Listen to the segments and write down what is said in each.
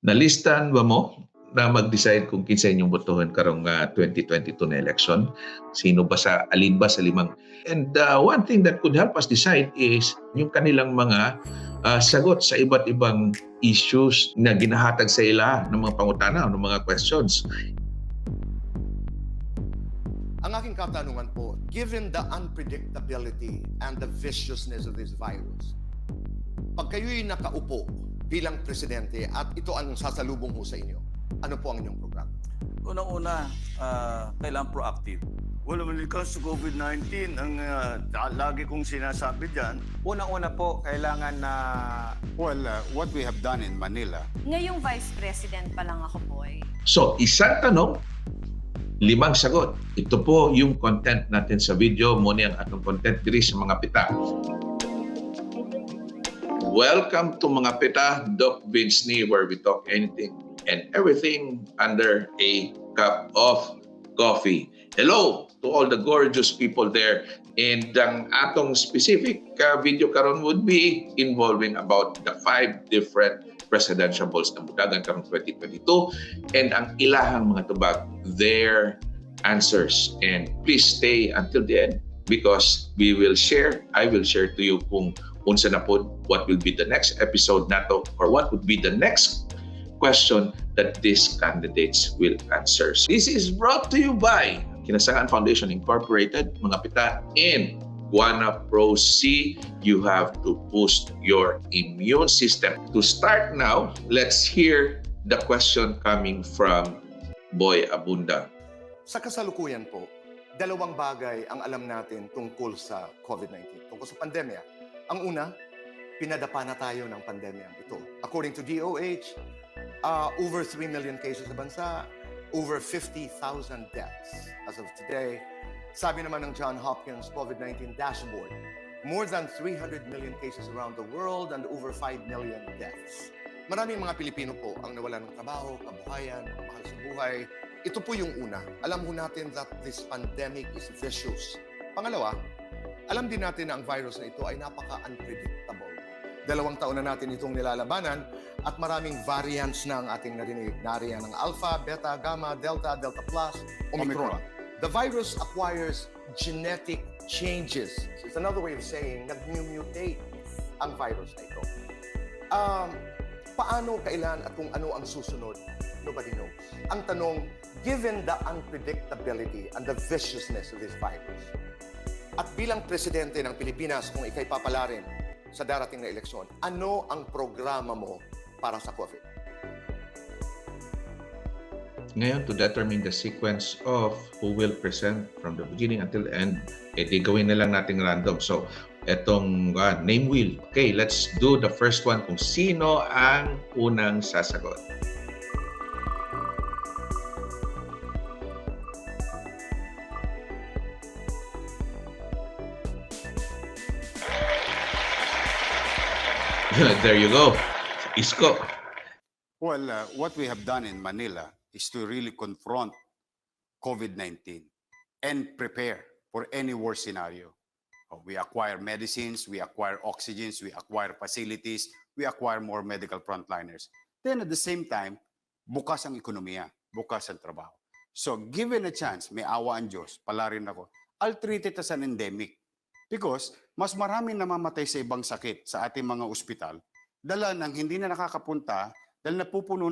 Nalistan ba mo na mag-decide kung kinsa inyong botohan karong 2022 na election? Sino ba alin ba sa limang? And one thing that could help us decide is yung kanilang mga sagot sa iba't ibang issues na ginahatag sa ila ng mga pangutana o ng mga questions. Ang aking katanungan po, given the unpredictability and the viciousness of this virus, pag kayo'y nakaupo bilang presidente at ito ang sasalubong ho sa inyo, ano po ang inyong programa? Unang-una, kailangan proactive. Well, when it comes to COVID-19, ang lagi kong sinasabi dyan, Unang-una po, kailangan na... what we have done in Manila. Ngayong Vice President pa lang ako po eh. So, isang tanong, limang sagot. Ito po yung content natin sa video. Muna ang atong content diri sa mga pita. Welcome to Mga Pita, Doc Vince Ni, where we talk anything and everything under a cup of coffee. Hello to all the gorgeous people there. And ang atong specific video karon would be involving about the 5 different presidential balls na budagan karong 2022 and ang ilahang mga tubag, their answers. And please stay until the end because I will share to you kung unsa na po what will be the next episode nato or what would be the next question that these candidates will answer. This is brought to you by Kinasagan Foundation Incorporated, Mga Pita, and Guana Pro C. You have to boost your immune system. To start now, let's hear the question coming from Boy Abunda. Sa kasalukuyan po, dalawang bagay ang alam natin tungkol sa COVID-19, tungkol sa pandemya. Ang una, pinadapa na tayo ng pandemya ito. According to DOH, over 3 million cases sa bansa, over 50,000 deaths as of today. Sabi naman ng Johns Hopkins COVID-19 dashboard, more than 300 million cases around the world and over 5 million deaths. Maraming mga Pilipino po ang nawalan ng trabaho, kabuhayan, mahal sa buhay. Ito po yung una. Alam mo natin that this pandemic is vicious. Pangalawa, alam din natin na ang virus na ito ay napaka-unpredictable. 2 taon na natin itong nilalabanan at maraming variants na ang ating narinig. Nariyan ng Alpha, Beta, Gamma, Delta, Delta Plus, Omicron. The virus acquires genetic changes. So it's another way of saying nag-mutate ang virus na ito. Paano, kailan at kung ano ang susunod? Nobody knows. Ang tanong, given the unpredictability and the viciousness of this virus, at bilang presidente ng Pilipinas, kung ikay papalarin sa darating na eleksyon, ano ang programa mo para sa COVID? Ngayon, to determine the sequence of who will present from the beginning until the end, di gawin na lang natin random. So, etong name wheel. Okay, let's do the first one kung sino ang unang sasagot. There you go. Isko. What we have done in Manila is to really confront COVID-19 and prepare for any worst scenario. We acquire medicines, we acquire oxygens, we acquire facilities, we acquire more medical frontliners. Then at the same time, bukas ang ekonomiya, bukas ang trabaho. So given a chance, may awa ang Diyos, pala rin ako, I'll treat it as an endemic. Because mas maraming namamatay sa ibang sakit sa ating mga ospital, dala ng hindi na nakakapunta, dahil napupuno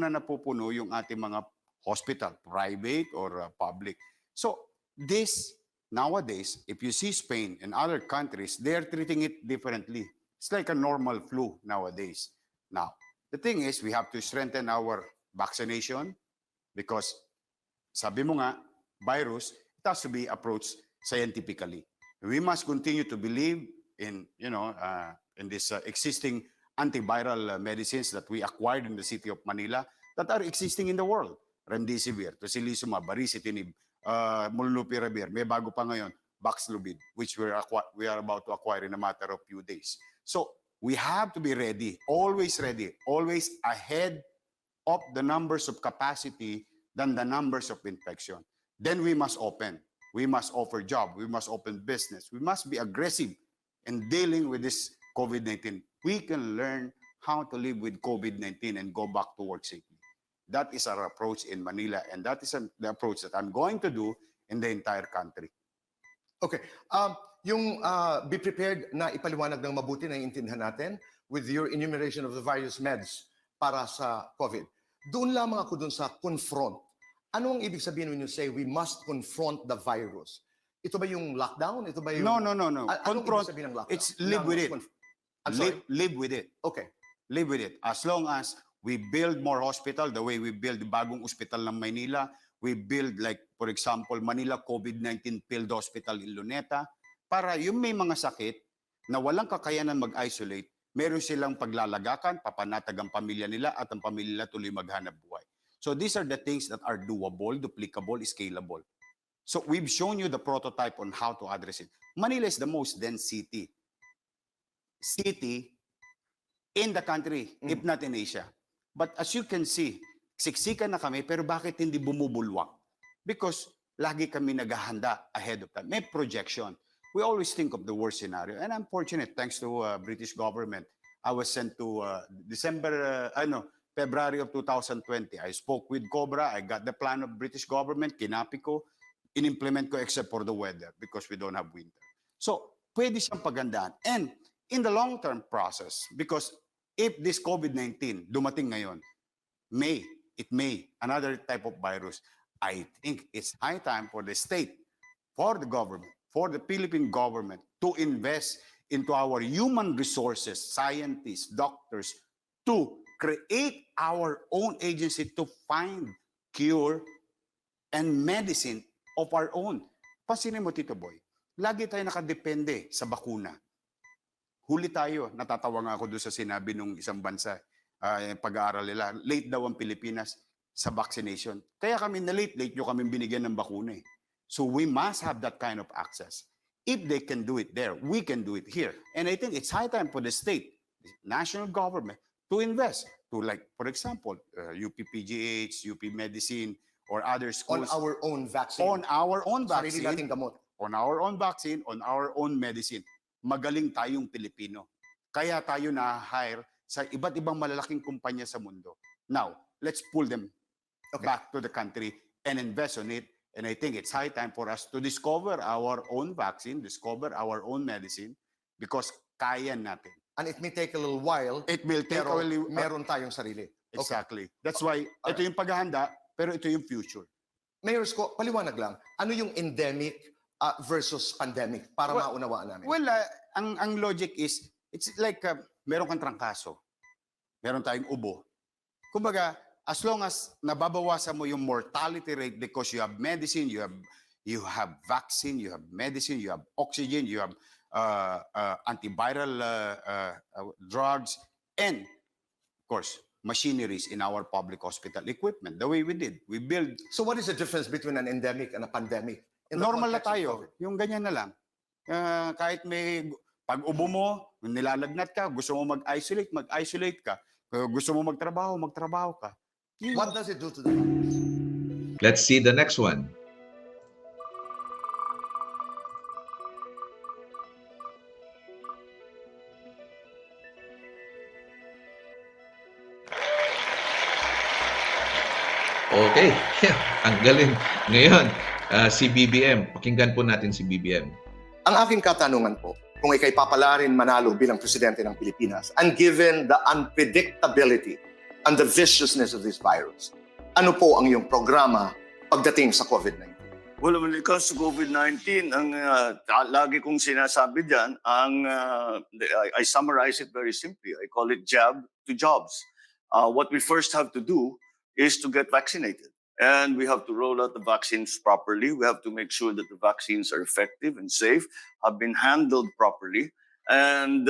yung ating mga hospital, private or public. So this, nowadays, if you see Spain and other countries, they're treating it differently. It's like a normal flu nowadays. Now, the thing is, we have to strengthen our vaccination because, sabi mo nga, virus, it has to be approached scientifically. We must continue to believe in, in this existing antiviral medicines that we acquired in the city of Manila that are existing in the world. Remdesivir, tocilizumab, baricitinib, molnupiravir. May bago pa ngayon, Paxlovid, which we are about to acquire in a matter of few days. So we have to be ready, always ahead of the numbers of capacity than the numbers of infection. Then we must open. We must offer job. We must open business. We must be aggressive in dealing with this COVID-19. We can learn how to live with COVID-19 and go back to work safely. That is our approach in Manila, and that is the approach that I'm going to do in the entire country. Okay. Yung be prepared na ipaliwanag ng mabuti na iintindihan natin with your enumeration of the various meds para sa COVID. Doon lamang ako doon sa confront. Ano ang ibig sabihin when you say we must confront the virus? Ito ba yung lockdown? Ito ba yung... No. Anong Confront, ibig sabihin ng lockdown? it's live with it. I'm sorry? Live with it. Okay. Live with it. As long as we build more hospital, the way we build the bagong hospital ng Maynila, we build like, for example, Manila COVID-19 Field Hospital in Luneta, para yung may mga sakit na walang kakayanan mag-isolate, meron silang paglalagakan, papanatag ang pamilya nila at ang pamilya nila tuloy maghanap buhay. So these are the things that are doable, duplicable, scalable. So we've shown you the prototype on how to address it. Manila is the most dense city in the country, if not in Asia. But as you can see, siksikan na kami, pero bakit hindi bumubulwak? Because lagi kami naghahanda ahead of time. May projection. We always think of the worst scenario. And I'm fortunate, thanks to British government. I was sent to February of 2020. I spoke with Cobra. I got the plan of British government, kinapi ko, in-implement ko except for the weather because we don't have winter. So, pwede siyang pagandaan. And in the long-term process, because if this COVID-19 dumating ngayon, another type of virus, I think it's high time for the state, for the government, for the Philippine government to invest into our human resources, scientists, doctors, to create our own agency to find cure and medicine of our own. Pansinin mo, Tito Boy, lagi tayo nakadepende sa bakuna. Huli tayo, natatawa nga ako doon sa sinabi ng isang bansa, pag-aaral nila, late daw ang Pilipinas sa vaccination. Kaya kami late nyo kami binigyan ng bakuna eh. So we must have that kind of access. If they can do it there, we can do it here. And I think it's high time for the state, the national government, to invest to, like, for example, UP-PGH, UP Medicine, or other schools. On our own vaccine. On our own Sarili vaccine. nating gamot. On our own vaccine, on our own medicine. Magaling tayong Pilipino. Kaya tayo na-hire sa iba't ibang malalaking kumpanya sa mundo. Now, let's pull them back to the country and invest on it. And I think it's high time for us to discover our own vaccine, discover our own medicine, because kaya natin. And it may take a little while, It will take pero only... meron tayong sarili. Okay. Exactly. That's why ito yung paghahanda, pero ito yung future. Mayor Sco, paliwanag lang, ano yung endemic versus pandemic para Well, maunawaan namin? Well, ang logic is, it's like meron kang trangkaso, meron tayong ubo. Kumbaga, as long as nababawasan mo yung mortality rate because you have medicine, you have vaccine, you have medicine, you have oxygen, you have antiviral drugs, and of course, machineries in our public hospital equipment. The way we did, we build. So what is the difference between an endemic and a pandemic? In the Normal na context of tayo. COVID? Yung ganyan na lang. Kahit may pag-ubo mo, nilalagnat ka, gusto mo mag-isolate ka. Gusto mo magtrabaho ka. What does it do to the virus? Let's see the next one. Okay, ang galing. Ngayon, si BBM. Pakinggan po natin si BBM. Ang aking katanungan po, kung ikay papalarin manalo bilang presidente ng Pilipinas, and given the unpredictability and the viciousness of this virus, ano po ang iyong programa pagdating sa COVID-19? Well, when it comes to COVID-19, ang lagi kong sinasabi dyan, I summarize it very simply. I call it jab to jobs. What we first have to do is to get vaccinated. And we have to roll out the vaccines properly. We have to make sure that the vaccines are effective and safe, have been handled properly. And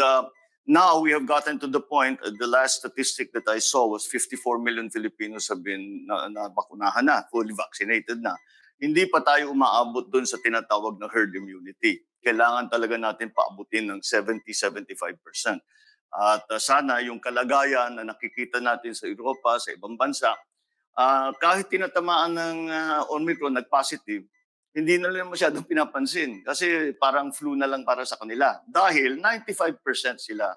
now we have gotten to the point, the last statistic that I saw was 54 million Filipinos have been nabakunahan na, fully vaccinated na. Hindi pa tayo umaabot dun sa tinatawag na herd immunity. Kailangan talaga natin paabutin ng 70-75%. At sana yung kalagayan na nakikita natin sa Europa, sa ibang bansa, kahit tinatamaan ng Omicron, nag-positive, hindi na lang masyadong pinapansin kasi parang flu na lang para sa kanila dahil 95% sila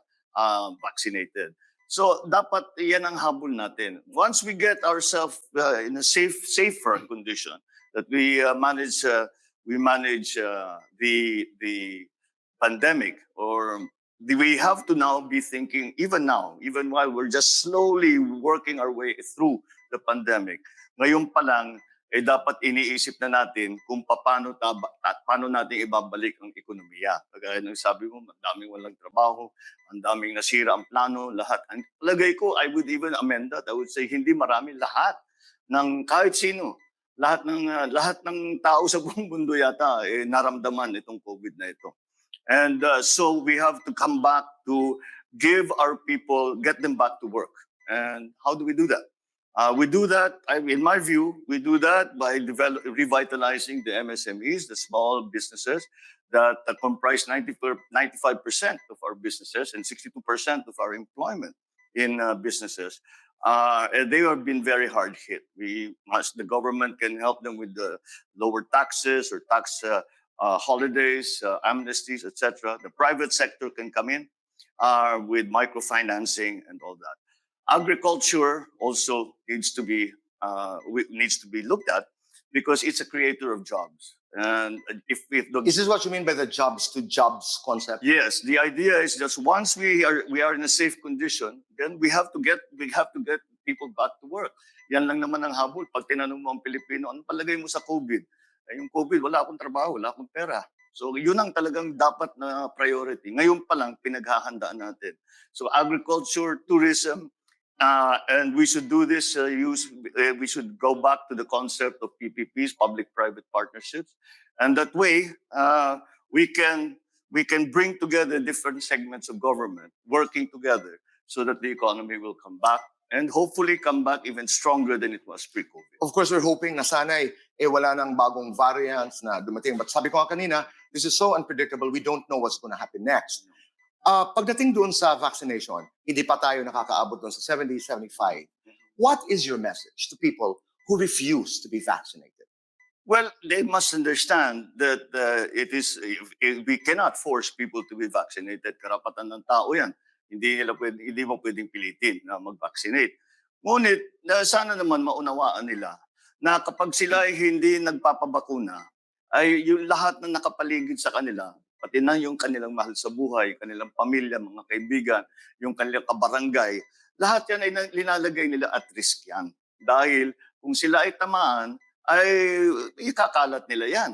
vaccinated. So dapat yan ang habol natin. Once we get ourselves in a safer condition, that we manage the pandemic, or we have to now be thinking, even now, even while we're just slowly working our way through the pandemic, ngayon pa lang, dapat iniisip na natin kung paano natin ibabalik ang ekonomiya. Kagaya ng sabi mo, ang daming walang trabaho, ang daming nasira ang plano, lahat. Ang palagay ko, I would even amend that. I would say, hindi marami, lahat ng kahit sino. Lahat ng tao sa buong mundo yata naramdaman itong COVID na ito. And so we have to come back to give our people, get them back to work. And how do we do that? We do that, in my view, we do that by revitalizing the MSMEs, the small businesses that comprise 95% of our businesses and 62% of our employment in businesses. And they have been very hard hit. The government can help them with the lower taxes or tax holidays, amnesties, etc. The private sector can come in with microfinancing and all that. Agriculture also needs to be looked at because it's a creator of jobs. And if Is this what you mean by the jobs to jobs concept? yes, the idea is just once we are in a safe condition, then we have to get people back to work. Yan lang naman ang habol. Pag tinanong mo ang Pilipino, ano palagay mo sa COVID? Yung COVID, wala akong trabaho, wala akong pera. So yun ang talagang dapat na priority. Ngayon pa lang pinaghahandaan natin. So agriculture, tourism, and we should do this. We should go back to the concept of PPPs, public-private partnerships, and that way we can bring together different segments of government working together so that the economy will come back and hopefully come back even stronger than it was pre-COVID. Of course, we're hoping na sana'y wala nang bagong variants na dumating. But sabi ko nga kanina, this is so unpredictable, we don't know what's going to happen next. Pagdating doon sa vaccination, hindi pa tayo nakakaabot doon sa 70, 75. What is your message to people who refuse to be vaccinated? Well, they must understand that we cannot force people to be vaccinated. Karapatan ng tao yan. Hindi mo pwedeng pilitin na mag-vaccinate. Ngunit, sana naman maunawaan nila na kapag sila ay hindi nagpapabakuna, ay yung lahat na nakapaligid sa kanila, pati na yung kanilang mahal sa buhay, kanilang pamilya, mga kaibigan, yung kanilang kabarangay, lahat yan ay linalagay nila at risk yan. Dahil kung sila ay tamaan, ay ikakalat nila yan.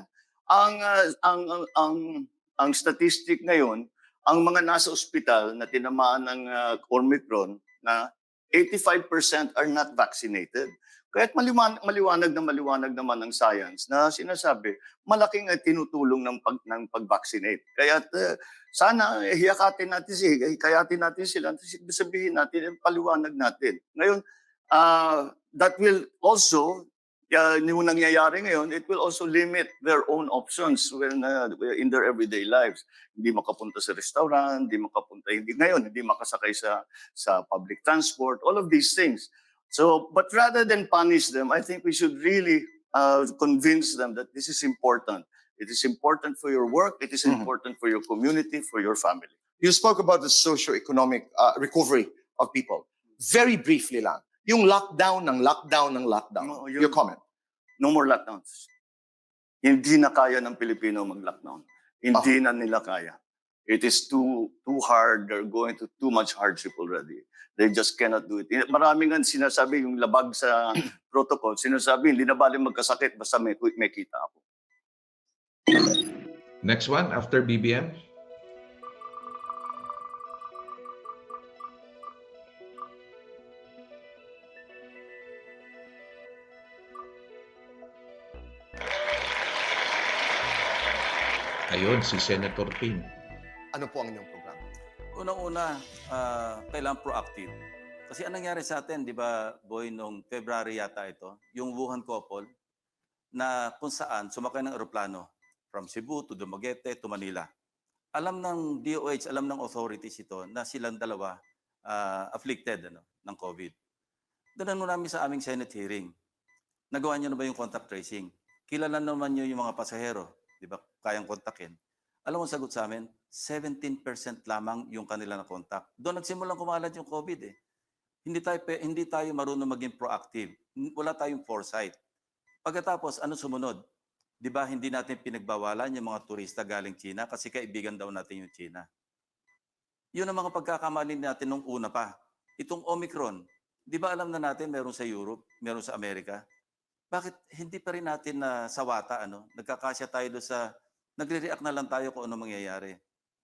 Ang statistic ngayon, ang mga nasa ospital na tinamaan ng Omicron na 85% are not vaccinated. Kaya't maliwanag naman ang science na sinasabi, malaking tinutulong ng pag-vaccinate. Kaya't sana hiyakatin natin sila, sabihin natin, paliwanag natin. Ngayon, that will also, yung nangyayari ngayon, it will also limit their own options in their everyday lives. Hindi makapunta sa restaurant, hindi makasakay sa public transport, all of these things. So, but rather than punish them, I think we should really convince them that this is important. It is important for your work, it is important for your community, for your family. You spoke about the socio-economic recovery of people. Very briefly lang, yung lockdown. No, Your comment. No more lockdowns. Hindi na kaya ng Pilipino mag-lockdown. Hindi na nila kaya. It is too hard. They're going to too much hardship already. They just cannot do it. Maraming nga sinasabi, yung labag sa protocol, sinasabi, hindi na bali magkasakit, basta may kita ako. Next one, after BBM. Ayun, si Senator Ping. Ano po ang inyong programa? Unang-una, kailangan proactive. Kasi anong nangyari sa atin, di ba, Boy, noong February yata ito, yung Wuhan couple, na kung saan sumakay ng aeroplano from Cebu to Dumaguete to Manila. Alam ng DOH, alam ng authorities ito na silang dalawa afflicted ng COVID. Doon namin sa aming Senate hearing. Nagawa niyo na ba yung contact tracing? Kilala naman niyo yung mga pasahero, di ba, kayang kontakin. Alam mo sagot sa amin, 17% lamang yung kanila na contact. Doon nagsimulang kumalat yung COVID eh. Hindi tayo marunong maging proactive. Wala tayong foresight. Pagkatapos, ano sumunod? 'Di ba hindi natin pinagbawalan yung mga turista galing China kasi kaibigan daw natin yung China. Yun ang mga pagkakamali natin nung una pa. Itong Omicron, 'di ba alam na natin meron sa Europe, meron sa Amerika? Bakit hindi pa rin natin na sawata, ano? Nagkakasya tayo doon sa, nagre-react na lang tayo kung ano mangyayari.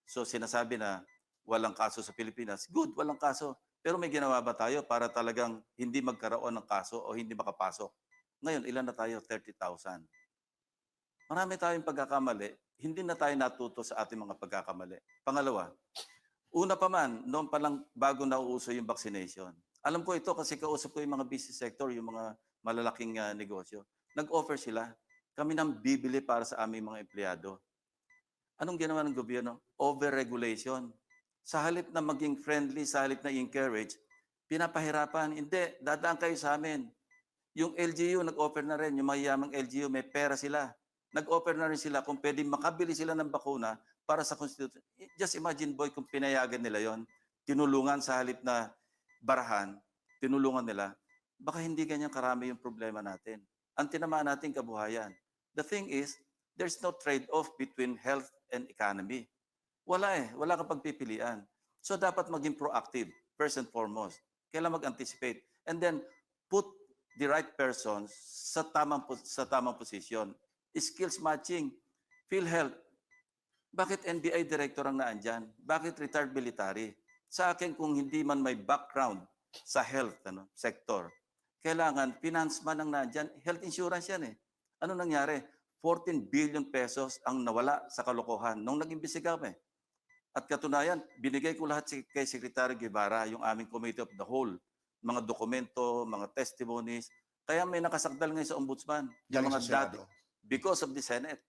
So sinasabi na walang kaso sa Pilipinas. Good, walang kaso. Pero may ginawa ba tayo para talagang hindi magkaroon ng kaso o hindi makapasok? Ngayon, ilan na tayo? 30,000. Marami tayong pagkakamali. Hindi na tayo natuto sa ating mga pagkakamali. Pangalawa, una pa man, noon pa lang bago nauuso yung vaccination. Alam ko ito kasi kausap ko yung mga business sector, yung mga malalaking negosyo. Nag-offer sila. Kami nang bibili para sa aming mga empleyado. Anong ginawa ng gobyerno? Over-regulation. Sa halip na maging friendly, sa halip na encourage, pinapahirapan. Hindi, dadaan kayo sa amin. Yung LGU, nag-offer na rin. Yung mayayamang LGU, may pera sila. Nag-offer na rin sila kung pwede makabili sila ng bakuna para sa Constitution. Just imagine, boy, kung pinayagan nila yon, tinulungan sa halip na barahan, tinulungan nila, baka hindi ganyan karami yung problema natin. Ang tinamaan natin kabuhayan. The thing is, there's no trade-off between health and economy. Wala wala kang pagpipilian. So dapat maging proactive, first and foremost. Kailan mag-anticipate. And then, put the right persons sa tamang posisyon. Skills matching, PhilHealth. Bakit NBI director ang naandyan? Bakit retired military? Sa akin, kung hindi man may background sa health sector, kailangan finance man ang nandyan, health insurance yan Ano nangyari? 14 billion pesos ang nawala sa kalokohan nung nag-imbestiga kami. At katunayan, binigay ko lahat kay Secretary Guevara, yung aming Committee of the Whole, mga dokumento, mga testimonies. Kaya may nakasakdal ngayon sa Ombudsman. Yung Galing mga sa dati, Senado. because of the Senate.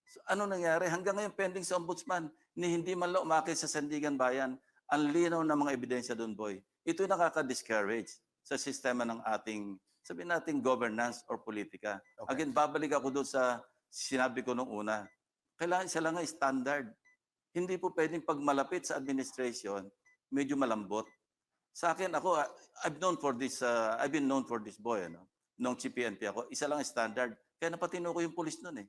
So, ano nangyari? Hanggang ngayon pending sa Ombudsman, ni hindi man lang umakit sa Sandigan Bayan, ang linaw ng mga ebidensya doon, boy. Ito'y nakaka-discourage sa sistema ng ating, sabihin natin, governance or politika. Okay. Again, babalik ako doon sa sinabi ko nung una. Kailangan sila nga standard. Hindi po pwedeng pag malapit sa administration, medyo malambot. Sa akin, ako, I've been known for this boy, Nung CPNP ako, isa lang ang standard. Kaya napatino ko yung pulis nun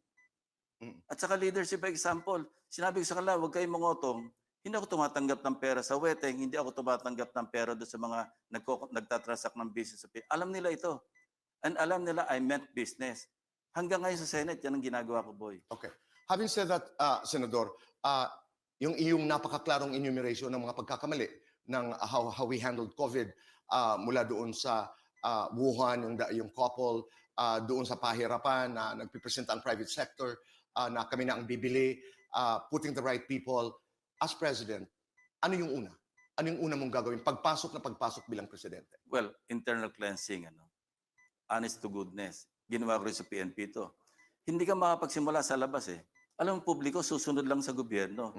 At saka leadership by example. Sinabi ko sa kanila, huwag kayong mangotong. Hindi ako tumatanggap ng pera sa weteng, hindi ako tumatanggap ng pera doon sa mga nagtatransact ng business. Alam nila ito. And alam nila I meant business. Hanggang ngayon sa Senate, yan ang ginagawa ko, boy. Okay. Having said that, Senador, yung iyong napakaklarong enumeration ng mga pagkakamali ng how we handled COVID mula doon sa Wuhan, yung couple, doon sa pahirapan na nagpipresenta ang private sector, na kami na ang bibili, putting the right people. As President, ano yung una? Ano yung una mong gagawin? Pagpasok bilang Presidente. Well, internal cleansing, honest to goodness. Ginawa ko rin sa PNP to. Hindi ka makapagsimula sa labas Alam mo, publiko, susunod lang sa gobyerno.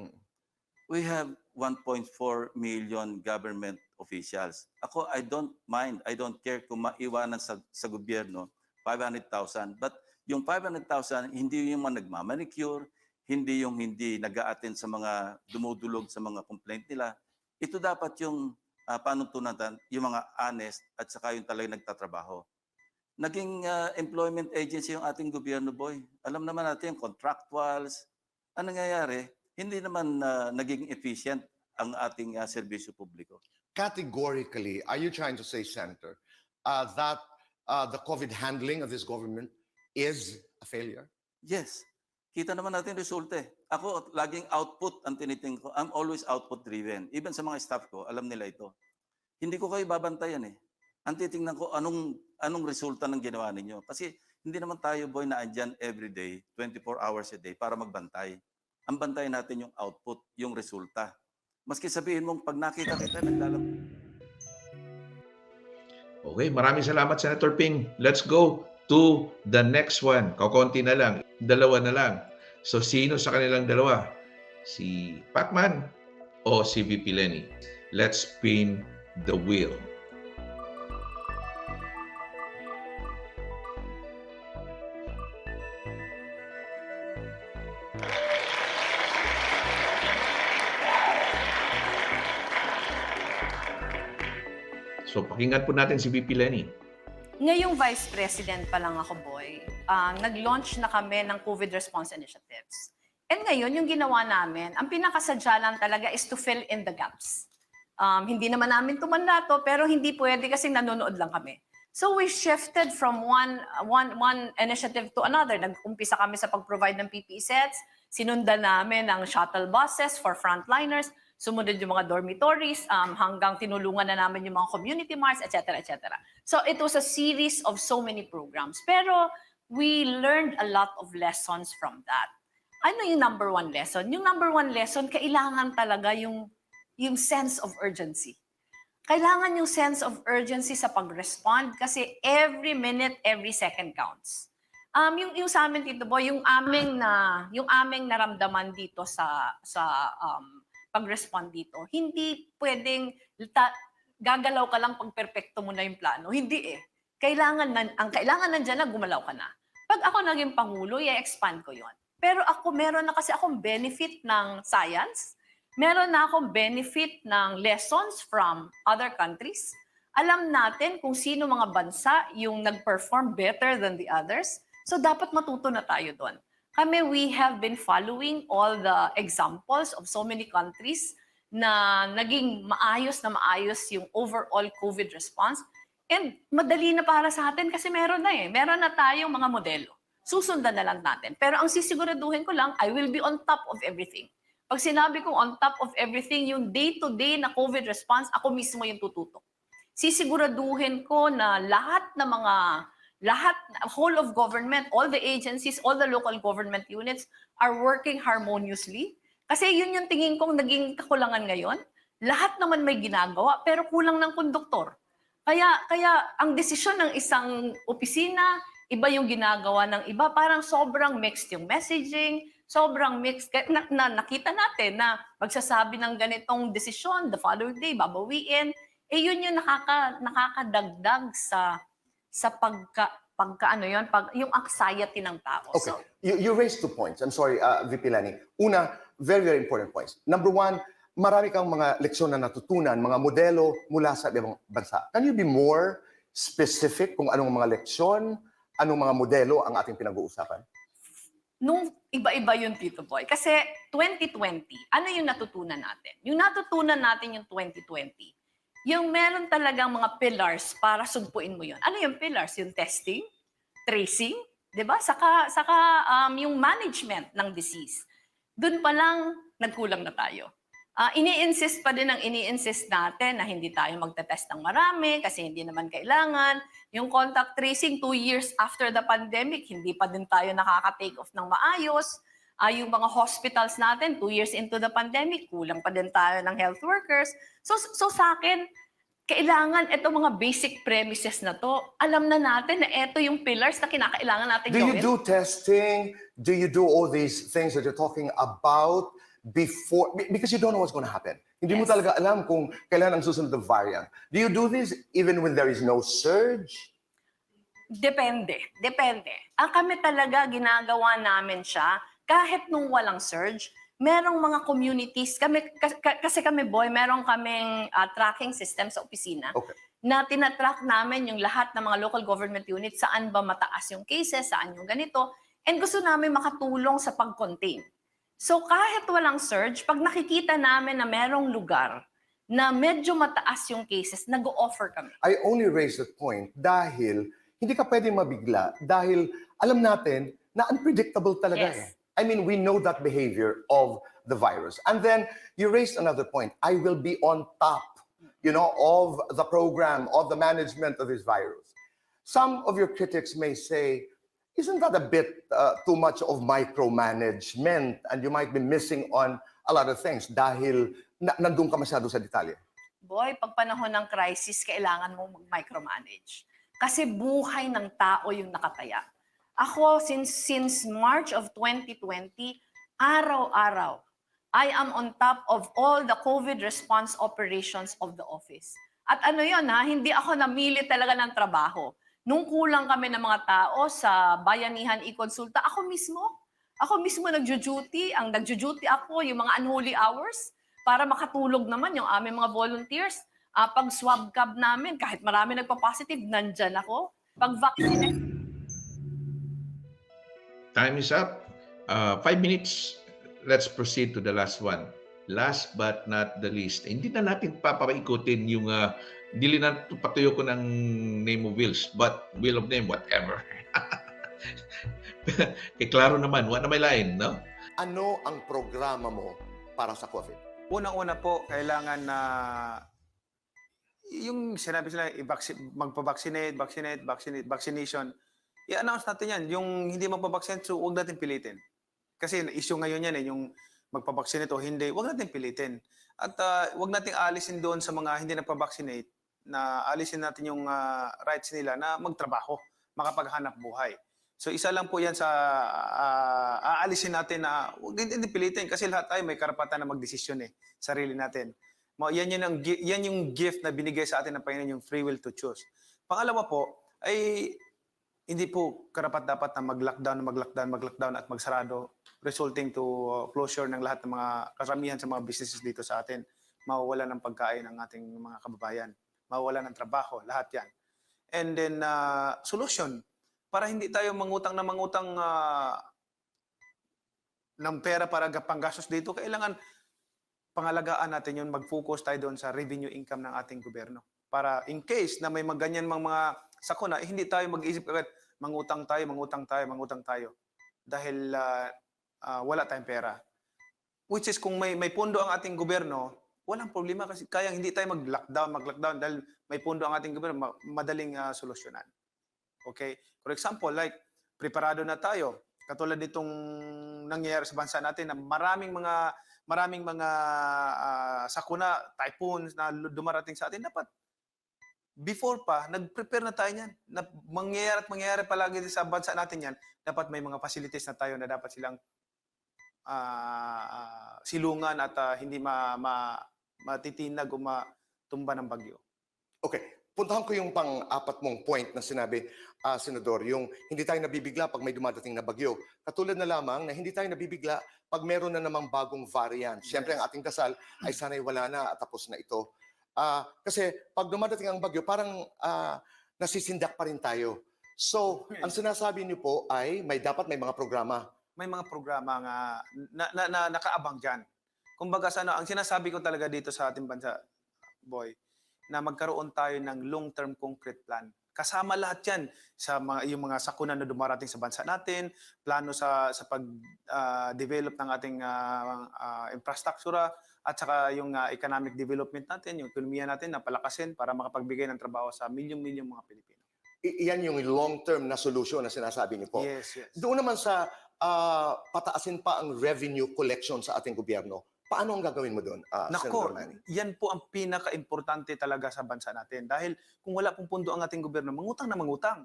We have 1.4 million government officials. Ako, I don't mind, I don't care kung maiwanan sa gobyerno, 500,000. But yung 500,000, hindi yung mga nagmamanicure, hindi yung hindi nag-a-attend sa mga dumudulog sa mga complaint nila. Ito dapat yung panuntunatan, yung mga honest at saka yung talagang nagtatrabaho. Naging employment agency yung ating gobyerno, boy. Alam naman natin, contractuals. Ano nangyayari? Hindi naman naging efficient ang ating serbisyo publiko. Categorically, are you trying to say, Senator, that the COVID handling of this government is a failure? Yes. Kita naman natin resulta Ako, laging output ang tinitingin ko. I'm always output driven. Even sa mga staff ko, alam nila ito. Hindi ko kayo babantayan Ang titingnan ko, anong resulta ng ginawa ninyo. Kasi hindi naman tayo, boy, na andyan every day, 24 hours a day, para magbantay. Ang bantay natin yung output, yung resulta. Maski sabihin mong, pag nakita kita, naglalaro. Okay, maraming salamat, Senator Ping. Let's go to the next one. Kakunti na lang. Dalawa na lang. So, sino sa kanilang dalawa? Si Pacman o si VP Lenny? Let's spin the wheel. So pakinggan po natin si VP Lenny. Ngayong Vice President pa lang ako, Boy, nag-launch na kami ng COVID response initiatives. And ngayon, yung ginawa namin, ang pinakasadya lang talaga is to fill in the gaps. Hindi naman namin tumanda to, pero hindi pwede kasi nanonood lang kami. So we shifted from one initiative to another. Nag-umpisa kami sa pag-provide ng PPE sets, sinundan namin ang shuttle buses for frontliners, sumunod yung mga dormitories, hanggang tinulungan na namin yung mga community marts, etc., etc. So it was a series of so many programs. Pero we learned a lot of lessons from that. Ano yung number one lesson? Yung number one lesson, kailangan talaga yung sense of urgency. Kailangan yung sense of urgency sa pag-respond kasi every minute, every second counts. Yung sa amin, Tito Boy, yung aming naramdaman dito sa pag-respond dito, hindi pwedeng gagalaw ka lang pag perpekto mo na yung plano. Hindi eh. Ang kailangan nandiyan na, gumalaw ka na. Pag ako naging Pangulo, i-expand ko yon. Pero meron na kasi akong benefit ng science, meron na akong benefit ng lessons from other countries. Alam natin kung sino mga bansa yung nag-perform better than the others. So dapat matuto na tayo doon. We have been following all the examples of so many countries na naging maayos yung overall COVID response. And madali na para sa atin kasi meron na eh. Meron na tayong mga modelo. Susundan na lang natin. Pero ang sisiguraduhin ko lang, I will be on top of everything. Pag sinabi kong on top of everything, yung day-to-day na COVID response, ako mismo yung tututok. Sisiguraduhin ko na whole of government, all the agencies, all the local government units are working harmoniously. Kasi yun yung tingin kong naging kakulangan ngayon. Lahat naman may ginagawa, pero kulang ng konduktor. Kaya ang desisyon ng isang opisina, iba yung ginagawa ng iba. Parang sobrang mixed yung messaging, sobrang mixed. Nakita natin na magsasabi ng ganitong desisyon, the following day, babawiin. Yun yung nakakadagdag sa yung anxiety ng tao. Okay, So, you raised 2 points. I'm sorry, VP Lenny. Una, very, very important points. Number one, marami kang mga leksyon na natutunan, mga modelo mula sa ibang bansa. Can you be more specific kung anong mga leksyon, anong mga modelo ang ating pinag-uusapan? nung iba-iba yung Tito Boy. Kasi 2020, ano yung natutunan natin? Yung natutunan natin yung 2020, yung meron talagang mga pillars para sugpuin mo yun. Ano yung pillars? Yung testing, tracing, di ba? Saka yung management ng disease. Doon pa lang, nagkulang na tayo. Ini-insist pa din natin na hindi tayo magte-test ng marami kasi hindi naman kailangan. Yung contact tracing, 2 years after the pandemic, hindi pa din tayo nakaka-take off ng maayos. Yung mga hospitals natin, 2 years into the pandemic, kulang pa din tayo ng health workers. So sa akin, kailangan itong mga basic premises na to, alam na natin na ito yung pillars na kinakailangan natin Do gawin. you do testing? Do you do all these things that you're talking about before? Because you don't know what's going to happen. Hindi mo Yes. talaga alam kung kailan ang susunod na variant. Do you do this even when there is no surge? Depende. Ang kami talaga ginagawa namin siya kahit nung walang surge. Merong mga communities, kasi kami boy, meron kaming tracking system sa opisina Okay. na tinatrack namin yung lahat ng mga local government units, saan ba mataas yung cases, saan yung ganito, and gusto namin makatulong sa pag-contain. So kahit walang surge, pag nakikita namin na merong lugar na medyo mataas yung cases, nag-o-offer kami. I only raise that point dahil hindi ka pwedeng mabigla dahil alam natin na unpredictable talaga Yes. eh. I mean, we know that behavior of the virus. And then you raised another point. I will be on top, of the program, of the management of this virus. Some of your critics may say, isn't that a bit too much of micromanagement and you might be missing on a lot of things dahil nandun ka masyado sa detalye? Boy, pag panahon ng crisis, kailangan mong mag-micromanage. Kasi buhay ng tao yung nakataya. Ako, since March of 2020, araw-araw, I am on top of all the COVID response operations of the office. At ano yun hindi ako namili talaga ng trabaho. Nung kulang kami ng mga tao sa Bayanihan e-Consulta, ako mismo nagjo-duty. Ang nagjo-duty ako, yung mga unholy hours, para makatulog naman yung aming mga volunteers. Pag swab cab namin, kahit marami nagpa-positive, nandyan ako. Pag vaccinate, Time is up. 5 minutes. Let's proceed to the last one. Last but not the least. Hindi na natin papaikutin yung dili na patuyo ko ng name of wills, but will of name, whatever. Kay klaro naman, what na may lain, no? Ano ang programa mo para sa COVID? Unang-una po, kailangan na yung sinabi sila, vaccination, i-announce natin yan. Yung hindi magpabaksinate, so huwag natin pilitin. Kasi issue ngayon yan, yung magpabaksinate o hindi, huwag natin pilitin. At huwag natin alisin doon sa mga hindi nagpabaksinate, na alisin natin yung rights nila na magtrabaho, makapaghanap buhay. So isa lang po yan sa aalisin natin na huwag hindi pilitin kasi lahat tayo may karapatan na magdesisyon sarili natin. Yan yung gift na binigay sa atin ng Panginoon, yung free will to choose. Pangalawa po ay hindi po karapat-dapat na mag-lockdown at magsarado resulting to closure ng lahat ng mga karamihan sa mga businesses dito sa atin. Mawawalan ng pagkain ng ating mga kababayan. Mawawalan ng trabaho, lahat yan. And then, solution, para hindi tayo mangutang ng pera para panggastos dito, kailangan pangalagaan natin yun, mag-focus tayo doon sa revenue income ng ating gobyerno. Para in case na may ganyan mga sakuna, hindi tayo mag-isip agad, mangutang tayo. Dahil wala tayong pera. Which is kung may pondo ang ating gobyerno, walang problema kasi kaya hindi tayo mag-lockdown dahil may pondo ang ating gobyerno, madaling solusyonan. Okay? For example, like, preparado na tayo. Katulad nitong nangyayari sa bansa natin na maraming mga sakuna, typhoons na dumarating sa atin, dapat before pa, nag-prepare na tayo niyan. Na mangyayari palagi sa bansa natin yan, dapat may mga facilities na tayo na dapat silang silungan at hindi matitinag o matumba ng bagyo. Okay, puntahan ko yung pang-apat mong point na sinabi, Senador, yung hindi tayo nabibigla pag may dumadating na bagyo. Katulad na lamang na hindi tayo nabibigla pag meron na namang bagong variant. Siyempre, ang ating dasal ay sana'y wala na at tapos na ito. Kasi pag dumadating ang bagyo, parang nasisindak pa rin tayo. So, ang sinasabi niyo po ay dapat may mga programa. May mga programa na nakaabang dyan. Kumbaga, ang sinasabi ko talaga dito sa ating bansa, boy, na magkaroon tayo ng long-term concrete plan. Kasama lahat yan sa yung mga sakuna na dumarating sa bansa natin, plano sa pag-develop ng ating infrastruktura, at saka yung economic development natin, yung ekonomiya natin na palakasin para makapagbigay ng trabaho sa milyong-milyong mga Pilipino. Iyan yung long-term na solusyon na sinasabi niyo po. Yes. Doon naman sa pataasin pa ang revenue collection sa ating gobyerno, paano ang gagawin mo doon, Nako, Senator Manny? yan po ang pinaka-importante talaga sa bansa natin. Dahil kung wala pong pundo ang ating gobyerno, mangutang na mangutang.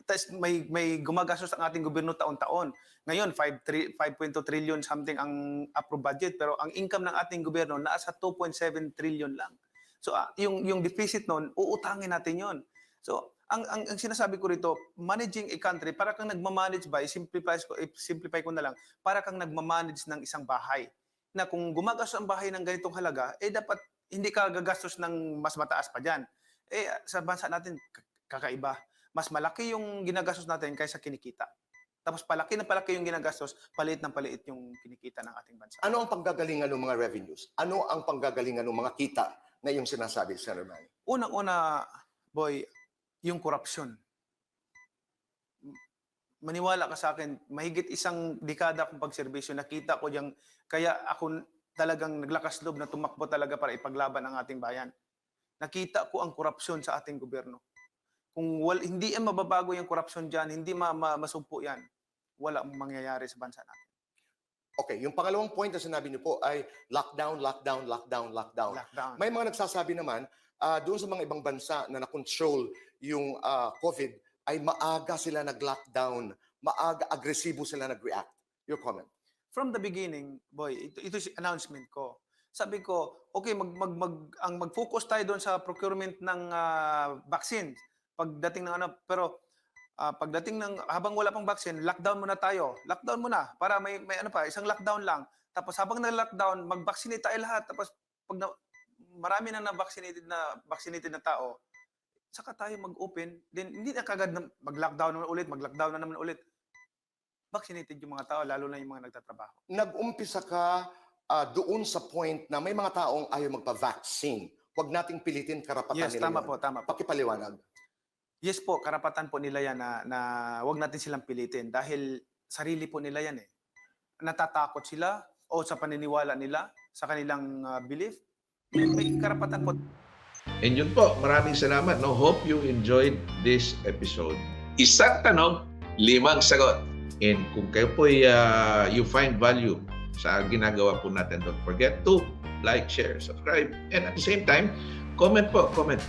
Tapos may gumagastos ang ating gobyerno taon-taon. Ngayon, 5.2 trillion something ang approved budget, pero ang income ng ating gobyerno nasa 2.7 trillion lang. So yung deficit noon, uutangin natin yon. So ang sinasabi ko rito, managing a country, para kang nagmamanage ba, simplify ko na lang, para kang nagmamanage ng isang bahay. Na kung gumagastos ang bahay ng ganitong halaga, dapat hindi ka gagastos ng mas mataas pa dyan. Sa bansa natin, kakaiba. Mas malaki yung ginagastos natin kaysa kinikita. Tapos palaki yung ginagastos, paliit ng paliit yung kinikita ng ating bansa. Ano ang panggagalingan ng mga revenues? Ano ang panggagalingan ng mga kita na yung sinasabi, Senator Manny? Unang-una, boy, yung korupsyon. Maniwala ka sa akin, mahigit isang dekada akong pagserbisyo, nakita ko yung, kaya ako talagang naglakas loob na tumakbo talaga para ipaglaban ang ating bayan. Nakita ko ang korupsyon sa ating gobyerno. Kung hindi yan mababago yung korupsyon dyan, hindi masumpo yan, wala mangyayari sa bansa natin. Okay, yung pangalawang point na sinabi niyo po ay lockdown. Lockdown. May mga nagsasabi naman, doon sa mga ibang bansa na na-control yung COVID, ay maaga sila nag-lockdown, maaga, agresibo sila nag-react. Your comment? From the beginning, boy, ito yung announcement ko. Sabi ko, okay, mag-focus tayo doon sa procurement ng vaccine. Pagdating ng pero pagdating ng, habang wala pang vaccine, lockdown muna tayo. Lockdown muna, para may isang lockdown lang. Tapos habang na-lockdown, mag-vaccinate tayo lahat. Tapos pag marami na vaccinated na tao, saka tayo mag-open, then hindi na kagad na mag-lockdown na naman ulit. Vaccinated yung mga tao, lalo na yung mga nagtatrabaho. Nag-umpisa ka doon sa point na may mga taong ayaw magpa-vaccine. Huwag nating pilitin karapatan Yes, nila tama yan. po, tama po. Pakipaliwanag. Yes po, karapatan po nila yan na wag natin silang pilitin dahil sarili po nila yan eh. Natatakot sila o sa paniniwala nila, sa kanilang belief, may karapatan po. And yun po, maraming salamat. No? Hope you enjoyed this episode. Isang tanong, 5 sagot. And kung kayo po you find value sa ginagawa po natin, don't forget to like, share, subscribe. And at the same time, comment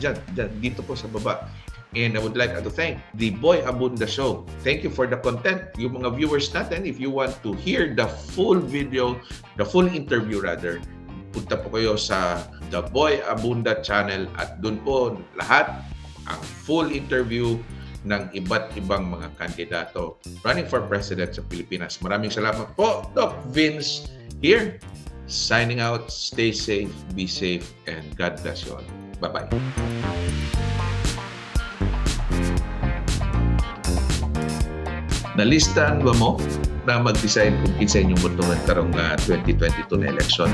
dyan, dito po sa baba. And I would like to thank the Boy Abunda Show. Thank you for the content. Yung mga viewers natin, if you want to hear the full video, the full interview rather, punta po kayo sa The Boy Abunda channel at doon po lahat ang full interview ng iba't ibang mga kandidato running for president sa Pilipinas. Maraming salamat po, Doc Vince here. Signing out, stay safe, be safe, and God bless you all. Bye-bye. Nalistaan ba mo na mag-decide kung kinsa inyong botohan karong 2022 na election?